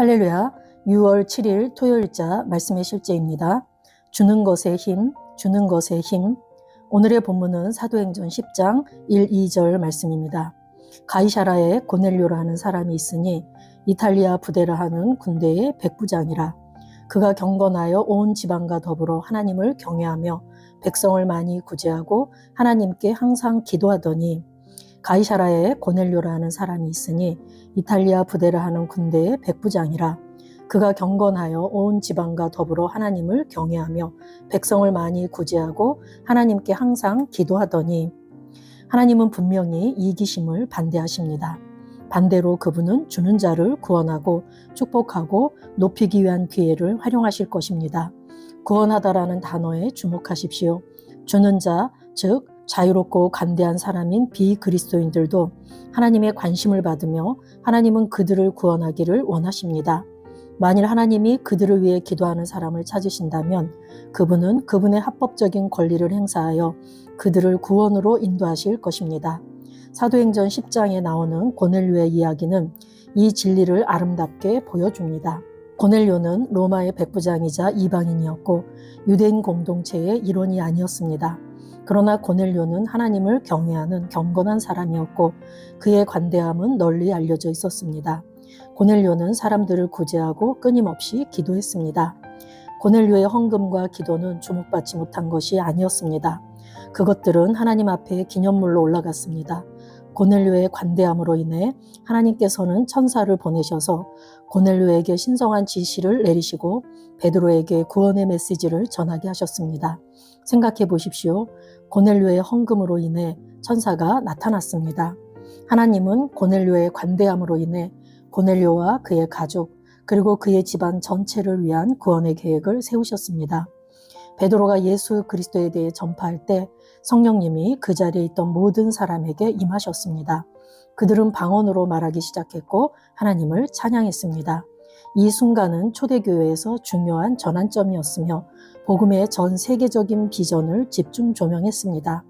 할렐루야. 6월 7일 토요일자 말씀의 실제입니다. 주는 것의 힘, 주는 것의 힘. 오늘의 본문은 사도행전 10장 1, 2절 말씀입니다. 가이사라에 고넬료라는 사람이 있으니 이탈리아 부대라 하는 군대의 백부장이라. 그가 경건하여 온 지방과 더불어 하나님을 경외하며 백성을 많이 구제하고 하나님께 항상 기도하더니, 가이사라에 고넬료라는 사람이 있으니 이탈리아 부대라 하는 군대의 백부장이라. 그가 경건하여 온 지방과 더불어 하나님을 경외하며 백성을 많이 구제하고 하나님께 항상 기도하더니, 하나님은 분명히 이기심을 반대하십니다. 반대로 그분은 주는 자를 구원하고 축복하고 높이기 위한 기회를 활용하실 것입니다. 구원하다라는 단어에 주목하십시오. 주는 자, 즉 자유롭고 관대한 사람인 비그리스도인들도 하나님의 관심을 받으며 하나님은 그들을 구원하기를 원하십니다. 만일 하나님이 그들을 위해 기도하는 사람을 찾으신다면 그분은 그분의 합법적인 권리를 행사하여 그들을 구원으로 인도하실 것입니다. 사도행전 10장에 나오는 고넬료의 이야기는 이 진리를 아름답게 보여줍니다. 고넬료는 로마의 백부장이자 이방인이었고 유대인 공동체의 일원이 아니었습니다. 그러나 고넬료는 하나님을 경외하는 경건한 사람이었고 그의 관대함은 널리 알려져 있었습니다. 고넬료는 사람들을 구제하고 끊임없이 기도했습니다. 고넬료의 헌금과 기도는 주목받지 못한 것이 아니었습니다. 그것들은 하나님 앞에 기념물로 올라갔습니다. 고넬료의 관대함으로 인해 하나님께서는 천사를 보내셔서 고넬료에게 신성한 지시를 내리시고 베드로에게 구원의 메시지를 전하게 하셨습니다. 생각해 보십시오. 고넬료의 헌금으로 인해 천사가 나타났습니다. 하나님은 고넬료의 관대함으로 인해 고넬료와 그의 가족 그리고 그의 집안 전체를 위한 구원의 계획을 세우셨습니다. 베드로가 예수 그리스도에 대해 전파할 때 성령님이 그 자리에 있던 모든 사람에게 임하셨습니다. 그들은 방언으로 말하기 시작했고 하나님을 찬양했습니다. 이 순간은 초대교회에서 중요한 전환점이었으며 복음의 전 세계적인 비전을 집중 조명했습니다.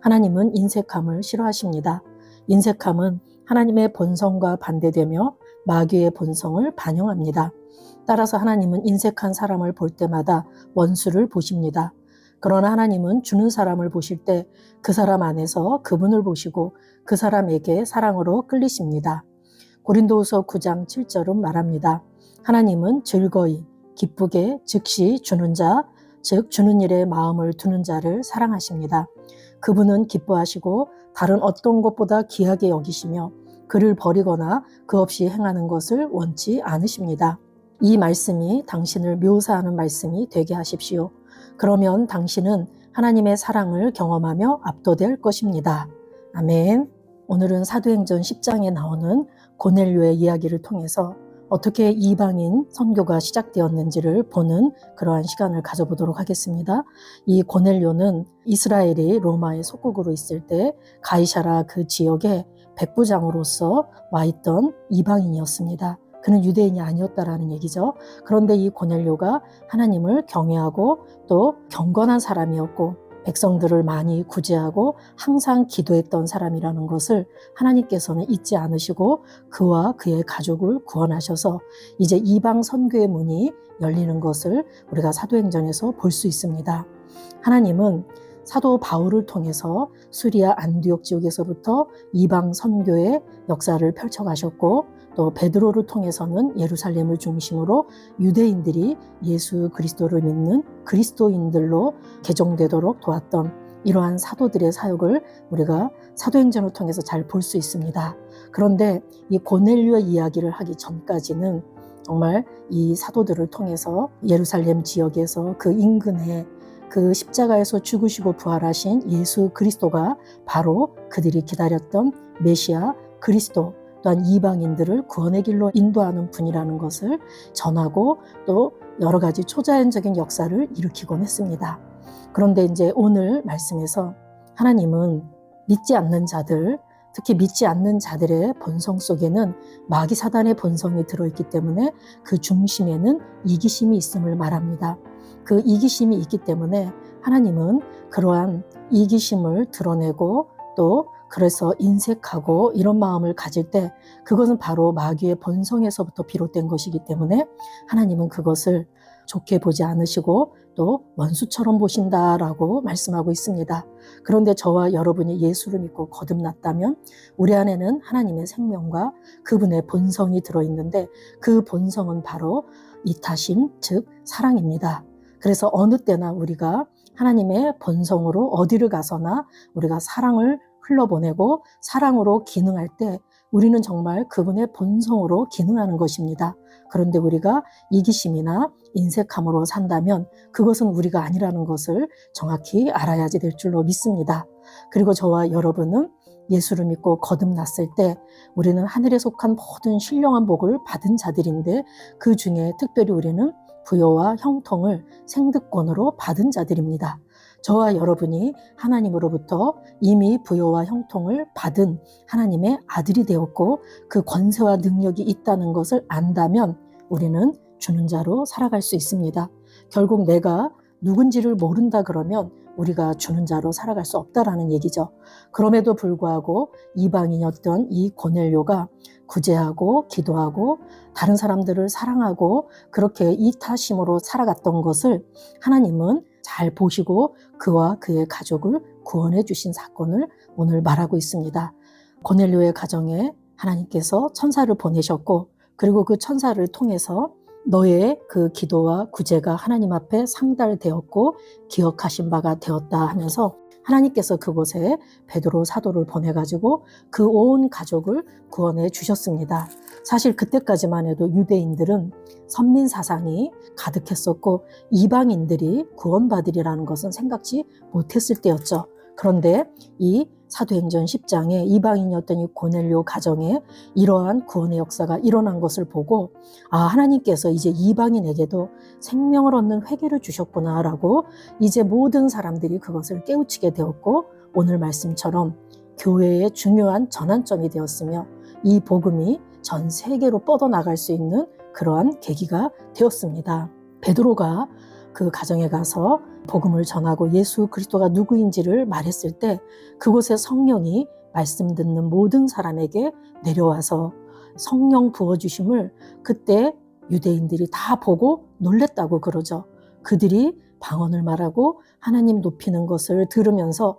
하나님은 인색함을 싫어하십니다. 인색함은 하나님의 본성과 반대되며 마귀의 본성을 반영합니다. 따라서 하나님은 인색한 사람을 볼 때마다 원수를 보십니다. 그러나 하나님은 주는 사람을 보실 때 그 사람 안에서 그분을 보시고 그 사람에게 사랑으로 끌리십니다. 고린도후서 9장 7절은 말합니다. 하나님은 즐거이 기쁘게 즉시 주는 자, 즉 주는 일에 마음을 두는 자를 사랑하십니다. 그분은 기뻐하시고 다른 어떤 것보다 귀하게 여기시며 그를 버리거나 그 없이 행하는 것을 원치 않으십니다. 이 말씀이 당신을 묘사하는 말씀이 되게 하십시오. 그러면 당신은 하나님의 사랑을 경험하며 압도될 것입니다. 아멘. 오늘은 사도행전 10장에 나오는 고넬료의 이야기를 통해서 어떻게 이방인 선교가 시작되었는지를 보는 그러한 시간을 가져보도록 하겠습니다. 이 고넬료는 이스라엘이 로마의 속국으로 있을 때 가이사라 그 지역에 백부장으로서 와 있던 이방인이었습니다. 그는 유대인이 아니었다라는 얘기죠. 그런데 이 고넬료가 하나님을 경외하고 또 경건한 사람이었고 백성들을 많이 구제하고 항상 기도했던 사람이라는 것을 하나님께서는 잊지 않으시고 그와 그의 가족을 구원하셔서 이제 이방 선교의 문이 열리는 것을 우리가 사도행전에서 볼 수 있습니다. 하나님은 사도 바울을 통해서 수리아 안디옥 지역에서부터 이방 선교의 역사를 펼쳐가셨고 또 베드로를 통해서는 예루살렘을 중심으로 유대인들이 예수 그리스도를 믿는 그리스도인들로 개종되도록 도왔던 이러한 사도들의 사역을 우리가 사도행전을 통해서 잘 볼 수 있습니다. 그런데 이 고넬료의 이야기를 하기 전까지는 정말 이 사도들을 통해서 예루살렘 지역에서 그 인근에 그 십자가에서 죽으시고 부활하신 예수 그리스도가 바로 그들이 기다렸던 메시아 그리스도 또한 이방인들을 구원의 길로 인도하는 분이라는 것을 전하고 또 여러 가지 초자연적인 역사를 일으키곤 했습니다. 그런데 이제 오늘 말씀에서 하나님은 믿지 않는 자들, 특히 믿지 않는 자들의 본성 속에는 마귀 사단의 본성이 들어있기 때문에 그 중심에는 이기심이 있음을 말합니다. 그 이기심이 있기 때문에 하나님은 그러한 이기심을 드러내고 또 그래서 인색하고 이런 마음을 가질 때 그것은 바로 마귀의 본성에서부터 비롯된 것이기 때문에 하나님은 그것을 좋게 보지 않으시고 또 원수처럼 보신다라고 말씀하고 있습니다. 그런데 저와 여러분이 예수를 믿고 거듭났다면 우리 안에는 하나님의 생명과 그분의 본성이 들어있는데 그 본성은 바로 이타심, 즉 사랑입니다. 그래서 어느 때나 우리가 하나님의 본성으로 어디를 가서나 우리가 사랑을 흘러보내고 사랑으로 기능할 때 우리는 정말 그분의 본성으로 기능하는 것입니다. 그런데 우리가 이기심이나 인색함으로 산다면 그것은 우리가 아니라는 것을 정확히 알아야지 될 줄로 믿습니다. 그리고 저와 여러분은 예수를 믿고 거듭났을 때 우리는 하늘에 속한 모든 신령한 복을 받은 자들인데 그 중에 특별히 우리는 부요와 형통을 생득권으로 받은 자들입니다. 저와 여러분이 하나님으로부터 이미 부요와 형통을 받은 하나님의 아들이 되었고 그 권세와 능력이 있다는 것을 안다면 우리는 주는 자로 살아갈 수 있습니다. 결국 내가 누군지를 모른다 그러면 우리가 주는 자로 살아갈 수 없다라는 얘기죠. 그럼에도 불구하고 이방인이었던 이 고넬료가 구제하고 기도하고 다른 사람들을 사랑하고 그렇게 이타심으로 살아갔던 것을 하나님은 잘 보시고 그와 그의 가족을 구원해 주신 사건을 오늘 말하고 있습니다. 고넬료의 가정에 하나님께서 천사를 보내셨고 그리고 그 천사를 통해서 너의 그 기도와 구제가 하나님 앞에 상달되었고 기억하신 바가 되었다 하면서 하나님께서 그곳에 베드로 사도를 보내가지고 그 온 가족을 구원해 주셨습니다. 사실 그때까지만 해도 유대인들은 선민 사상이 가득했었고 이방인들이 구원받으리라는 것은 생각지 못했을 때였죠. 그런데 이 사도행전 10장에 이방인이었던 이 고넬료 가정에 이러한 구원의 역사가 일어난 것을 보고 하나님께서 이제 이방인에게도 생명을 얻는 회개를 주셨구나라고 이제 모든 사람들이 그것을 깨우치게 되었고 오늘 말씀처럼 교회의 중요한 전환점이 되었으며 이 복음이 전 세계로 뻗어나갈 수 있는 그러한 계기가 되었습니다. 베드로가 그 가정에 가서 복음을 전하고 예수 그리스도가 누구인지를 말했을 때 그곳에 성령이 말씀 듣는 모든 사람에게 내려와서 성령 부어주심을 그때 유대인들이 다 보고 놀랬다고 그러죠. 그들이 방언을 말하고 하나님 높이는 것을 들으면서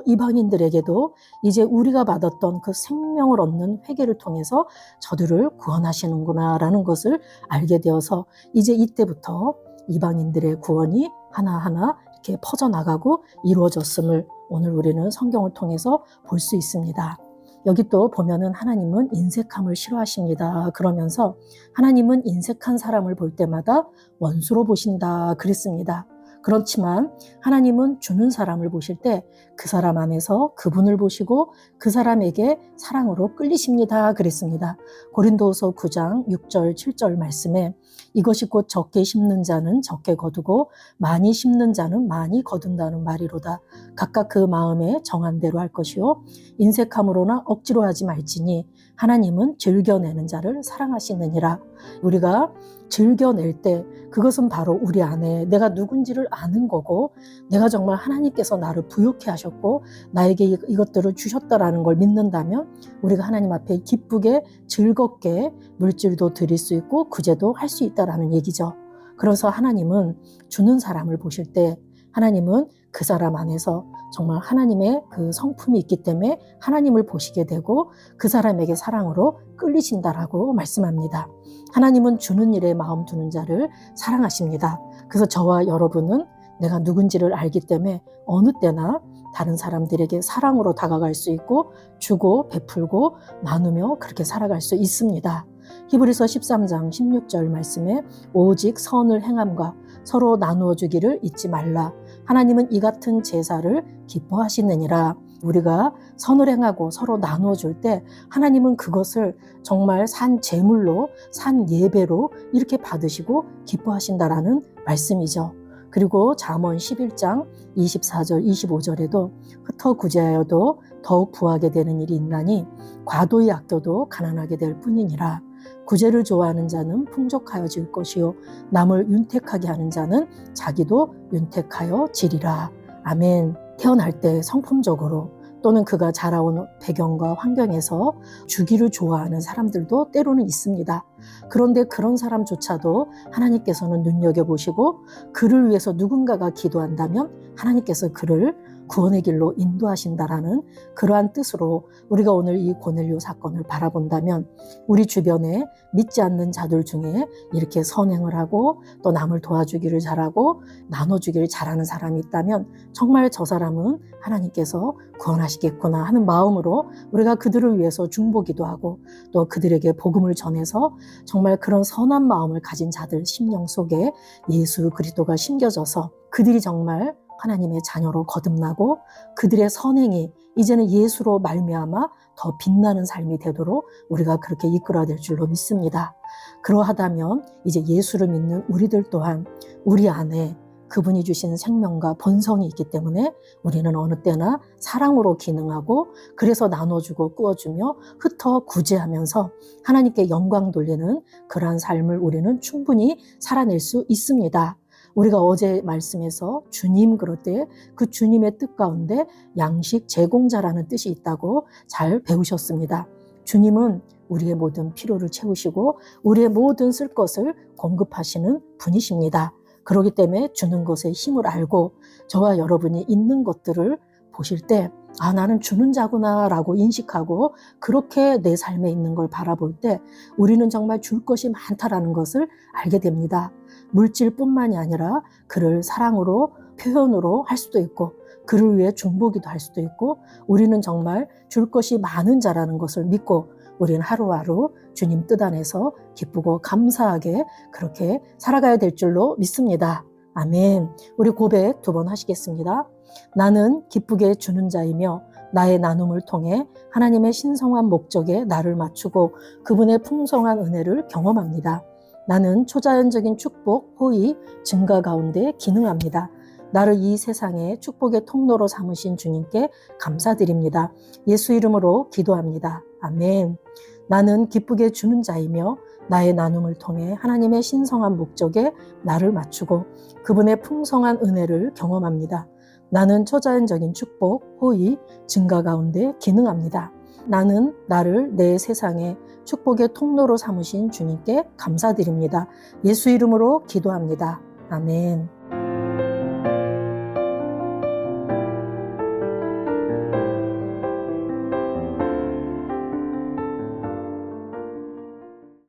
이방인들에게도 이제 우리가 받았던 그 생명을 얻는 회개를 통해서 저들을 구원하시는구나 라는 것을 알게 되어서 이제 이때부터 이방인들의 구원이 하나하나 이렇게 퍼져나가고 이루어졌음을 오늘 우리는 성경을 통해서 볼 수 있습니다. 여기 또 보면은 하나님은 인색함을 싫어하십니다. 그러면서 하나님은 인색한 사람을 볼 때마다 원수로 보신다 그랬습니다. 그렇지만 하나님은 주는 사람을 보실 때 그 사람 안에서 그분을 보시고 그 사람에게 사랑으로 끌리십니다 그랬습니다. 고린도후서 9장 6절 7절 말씀에 이것이 곧 적게 심는 자는 적게 거두고 많이 심는 자는 많이 거둔다는 말이로다. 각각 그 마음에 정한 대로 할 것이요 인색함으로나 억지로 하지 말지니 하나님은 즐겨내는 자를 사랑하시느니라. 우리가 즐겨낼 때 그것은 바로 우리 안에 내가 누군지를 아는 거고 내가 정말 하나님께서 나를 부욕해 하셨고 나에게 이것들을 주셨다라는 걸 믿는다면 우리가 하나님 앞에 기쁘게 즐겁게 물질도 드릴 수 있고 구제도 할 수 있다라는 얘기죠. 그래서 하나님은 주는 사람을 보실 때 하나님은 그 사람 안에서 정말 하나님의 그 성품이 있기 때문에 하나님을 보시게 되고 그 사람에게 사랑으로 끌리신다라고 말씀합니다. 하나님은 주는 일에 마음 두는 자를 사랑하십니다. 그래서 저와 여러분은 내가 누군지를 알기 때문에 어느 때나 다른 사람들에게 사랑으로 다가갈 수 있고 주고 베풀고 나누며 그렇게 살아갈 수 있습니다. 히브리서 13장 16절 말씀에 오직 선을 행함과 서로 나누어 주기를 잊지 말라. 하나님은 이 같은 제사를 기뻐하시느니라. 우리가 선을 행하고 서로 나누어 줄 때 하나님은 그것을 정말 산 제물로 산 예배로 이렇게 받으시고 기뻐하신다라는 말씀이죠. 그리고 잠언 11장 24절 25절에도 흩어 구제하여도 더욱 부하게 되는 일이 있나니 과도히 아껴도 가난하게 될 뿐이니라. 구제를 좋아하는 자는 풍족하여질 것이요 남을 윤택하게 하는 자는 자기도 윤택하여 지리라. 아멘. 태어날 때 성품적으로 또는 그가 자라온 배경과 환경에서 주기를 좋아하는 사람들도 때로는 있습니다. 그런데 그런 사람조차도 하나님께서는 눈여겨보시고 그를 위해서 누군가가 기도한다면 하나님께서 그를 구원의 길로 인도하신다라는 그러한 뜻으로 우리가 오늘 이 고넬료 사건을 바라본다면 우리 주변에 믿지 않는 자들 중에 이렇게 선행을 하고 또 남을 도와주기를 잘하고 나눠주기를 잘하는 사람이 있다면 정말 저 사람은 하나님께서 구원하시겠구나 하는 마음으로 우리가 그들을 위해서 중보기도 하고 또 그들에게 복음을 전해서 정말 그런 선한 마음을 가진 자들 심령 속에 예수 그리스도가 심겨져서 그들이 정말 하나님의 자녀로 거듭나고 그들의 선행이 이제는 예수로 말미암아 더 빛나는 삶이 되도록 우리가 그렇게 이끌어야 될 줄로 믿습니다. 그러하다면 이제 예수를 믿는 우리들 또한 우리 안에 그분이 주신 생명과 본성이 있기 때문에 우리는 어느 때나 사랑으로 기능하고 그래서 나눠주고 꾸어주며 흩어 구제하면서 하나님께 영광 돌리는 그러한 삶을 우리는 충분히 살아낼 수 있습니다. 우리가 어제 말씀에서 주님 그럴 때 그 주님의 뜻 가운데 양식 제공자라는 뜻이 있다고 잘 배우셨습니다. 주님은 우리의 모든 필요를 채우시고 우리의 모든 쓸 것을 공급하시는 분이십니다. 그렇기 때문에 주는 것의 힘을 알고 저와 여러분이 있는 것들을 보실 때 아, 나는 주는 자구나 라고 인식하고 그렇게 내 삶에 있는 걸 바라볼 때 우리는 정말 줄 것이 많다라는 것을 알게 됩니다. 물질뿐만이 아니라 그를 사랑으로 표현으로 할 수도 있고 그를 위해 중보기도 할 수도 있고 우리는 정말 줄 것이 많은 자라는 것을 믿고 우리는 하루하루 주님 뜻 안에서 기쁘고 감사하게 그렇게 살아가야 될 줄로 믿습니다. 아멘. 우리 고백 2번 하시겠습니다. 나는 기쁘게 주는 자이며 나의 나눔을 통해 하나님의 신성한 목적에 나를 맞추고 그분의 풍성한 은혜를 경험합니다. 나는 초자연적인 축복, 호의, 증가 가운데 기능합니다. 나를 이 세상의 축복의 통로로 삼으신 주님께 감사드립니다. 예수 이름으로 기도합니다. 아멘. 나는 기쁘게 주는 자이며 나의 나눔을 통해 하나님의 신성한 목적에 나를 맞추고 그분의 풍성한 은혜를 경험합니다. 나는 초자연적인 축복, 호의, 증가 가운데 기능합니다. 나는 나를 내 세상의 축복의 통로로 삼으신 주님께 감사드립니다. 예수 이름으로 기도합니다. 아멘.